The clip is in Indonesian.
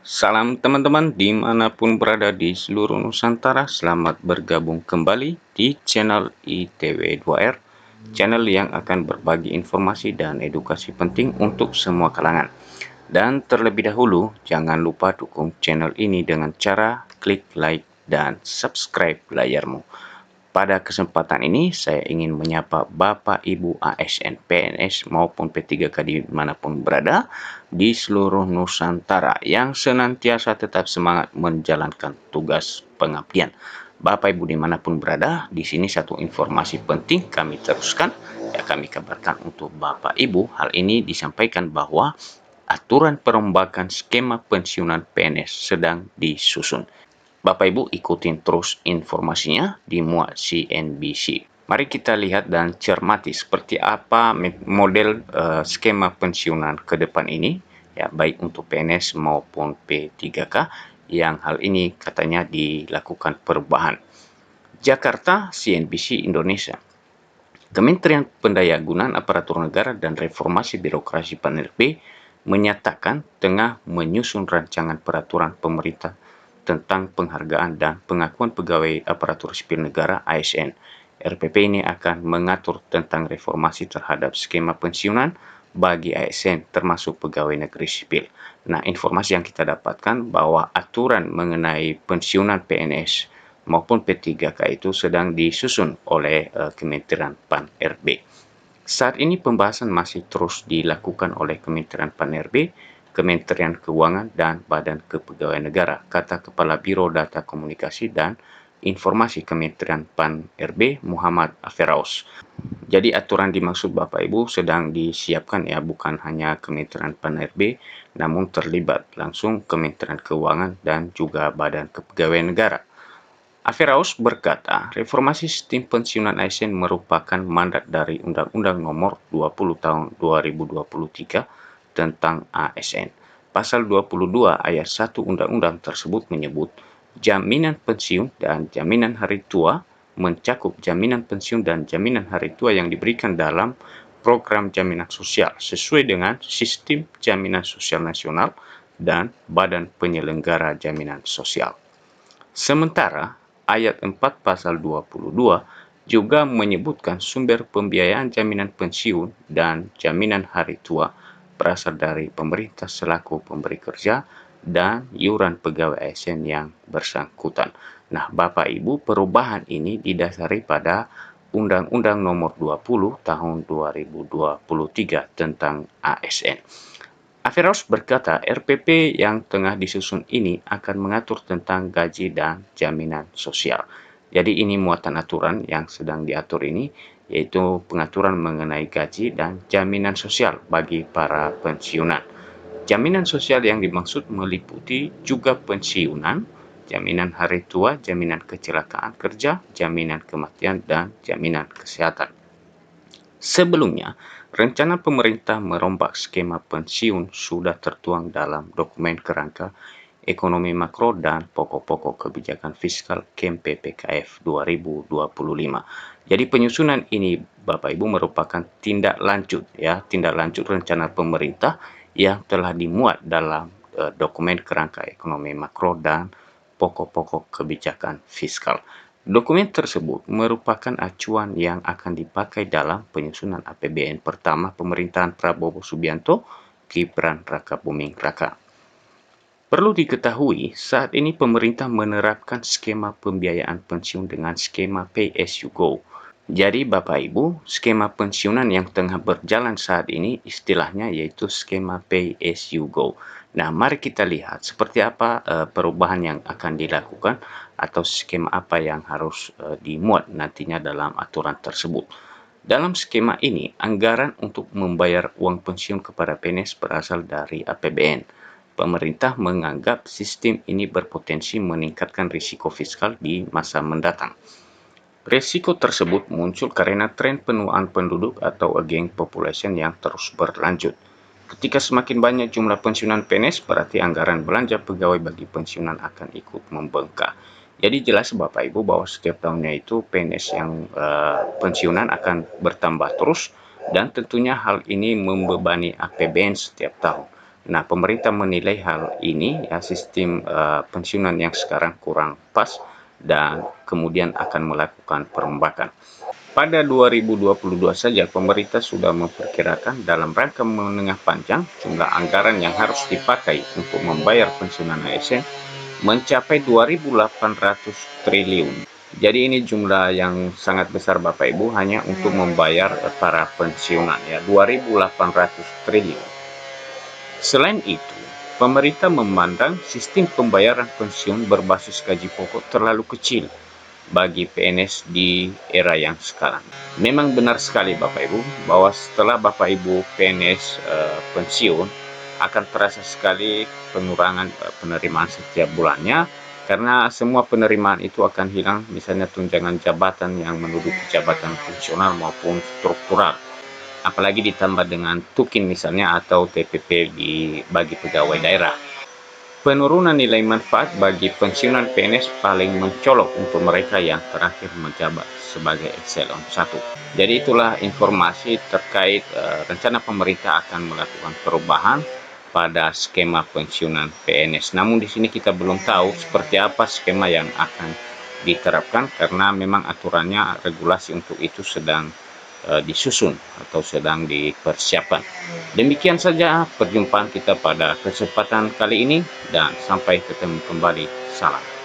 Salam teman-teman dimanapun berada di seluruh Nusantara. Selamat bergabung kembali di channel ITW2R, channel yang akan berbagi informasi dan edukasi penting untuk semua kalangan. Dan terlebih dahulu, jangan lupa dukung channel ini dengan cara klik like dan subscribe layarmu. Pada kesempatan ini, saya ingin menyapa Bapak Ibu ASN, PNS maupun P3K dimanapun berada di seluruh Nusantara yang senantiasa tetap semangat menjalankan tugas pengabdian. Bapak Ibu dimanapun berada, di sini satu informasi penting kami teruskan, kami kabarkan untuk Bapak Ibu. Hal ini disampaikan bahwa aturan perombakan skema pensiunan PNS sedang disusun. Bapak Ibu ikutin terus informasinya di Muat CNBC. Mari kita lihat dan cermati seperti apa model skema pensiunan ke depan ini, ya baik untuk PNS maupun P3K yang hal ini katanya dilakukan perubahan. Jakarta, CNBC Indonesia. Kementerian Pendayagunaan Aparatur Negara dan Reformasi Birokrasi PAN-RB menyatakan tengah menyusun rancangan peraturan pemerintah tentang penghargaan dan pengakuan pegawai aparatur sipil negara (ASN). RPP ini akan mengatur tentang reformasi terhadap skema pensiunan bagi ASN termasuk pegawai negeri sipil. Nah, informasi yang kita dapatkan bahwa aturan mengenai pensiunan PNS maupun P3K itu sedang disusun oleh Kementerian PAN-RB. Saat ini pembahasan masih terus dilakukan oleh Kementerian PAN-RB, Kementerian Keuangan, dan Badan Kepegawaian Negara, kata Kepala Biro Data Komunikasi dan Informasi Kementerian PAN-RB, Muhammad Aferaus. Jadi aturan dimaksud Bapak Ibu sedang disiapkan, ya, bukan hanya Kementerian PAN-RB, namun terlibat langsung Kementerian Keuangan dan juga Badan Kepegawaian Negara. Aferaus berkata, reformasi sistem pensiunan ASN merupakan mandat dari Undang-Undang Nomor 20 Tahun 2023 tentang ASN. Pasal 22 ayat 1 Undang-Undang tersebut menyebut jaminan pensiun dan jaminan hari tua mencakup jaminan pensiun dan jaminan hari tua yang diberikan dalam program jaminan sosial sesuai dengan sistem jaminan sosial nasional dan Badan Penyelenggara Jaminan Sosial. Sementara, ayat 4 pasal 22 juga menyebutkan sumber pembiayaan jaminan pensiun dan jaminan hari tua berasal dari pemerintah selaku pemberi kerja dan iuran pegawai ASN yang bersangkutan. Nah, Bapak Ibu, perubahan ini didasari pada Undang-Undang Nomor 20 Tahun 2023 tentang ASN. Aferaus berkata, RPP yang tengah disusun ini akan mengatur tentang gaji dan jaminan sosial. Jadi ini muatan aturan yang sedang diatur ini, yaitu pengaturan mengenai gaji dan jaminan sosial bagi para pensiunan. Jaminan sosial yang dimaksud meliputi juga pensiunan, jaminan hari tua, jaminan kecelakaan kerja, jaminan kematian, dan jaminan kesehatan. Sebelumnya, rencana pemerintah merombak skema pensiun sudah tertuang dalam dokumen kerangka ekonomi makro dan pokok-pokok kebijakan fiskal KEM PPKF 2025. Jadi penyusunan ini, Bapak Ibu, merupakan tindak lanjut rencana pemerintah yang telah dimuat dalam dokumen kerangka ekonomi makro dan pokok-pokok kebijakan fiskal. Dokumen tersebut merupakan acuan yang akan dipakai dalam penyusunan APBN pertama pemerintahan Prabowo Subianto Gibran Rakabuming Raka. Perlu diketahui, saat ini pemerintah menerapkan skema pembiayaan pensiun dengan skema Pay as you go. Jadi Bapak Ibu, skema pensiunan yang tengah berjalan saat ini istilahnya yaitu skema Pay as you go. Nah, mari kita lihat seperti apa perubahan yang akan dilakukan atau skema apa yang harus dimuat nantinya dalam aturan tersebut. Dalam skema ini, anggaran untuk membayar uang pensiun kepada PNS berasal dari APBN. Pemerintah menganggap sistem ini berpotensi meningkatkan risiko fiskal di masa mendatang. Risiko tersebut muncul karena tren penuaan penduduk atau aging population yang terus berlanjut. Ketika semakin banyak jumlah pensiunan PNS, berarti anggaran belanja pegawai bagi pensiunan akan ikut membengkak. Jadi jelas Bapak Ibu bahwa setiap tahunnya itu PNS yang pensiunan akan bertambah terus dan tentunya hal ini membebani APBN setiap tahun. Nah, pemerintah menilai hal ini ya sistem pensiunan yang sekarang kurang pas dan kemudian akan melakukan perombakan. Pada 2022 saja, pemerintah sudah memperkirakan dalam rangka menengah panjang jumlah anggaran yang harus dipakai untuk membayar pensiunan ASN mencapai 2.800 triliun. Jadi ini jumlah yang sangat besar Bapak Ibu hanya untuk membayar para pensiunan ya, 2.800 triliun. Selain itu, pemerintah memandang sistem pembayaran pensiun berbasis gaji pokok terlalu kecil bagi PNS di era yang sekarang. Memang benar sekali Bapak Ibu bahwa setelah Bapak Ibu PNS pensiun akan terasa sekali pengurangan penerimaan setiap bulannya karena semua penerimaan itu akan hilang, misalnya tunjangan jabatan yang menduduki jabatan fungsional maupun struktural, apalagi ditambah dengan tukin misalnya atau TPP bagi pegawai daerah. Penurunan nilai manfaat bagi pensiunan PNS paling mencolok untuk mereka yang terakhir menjabat sebagai eselon 1. Jadi itulah informasi terkait rencana pemerintah akan melakukan perubahan pada skema pensiunan PNS. Namun di sini kita belum tahu seperti apa skema yang akan diterapkan karena memang aturannya, regulasi untuk itu sedang disusun atau sedang dipersiapkan. Demikian saja perjumpaan kita pada kesempatan kali ini dan sampai ketemu kembali. Salam.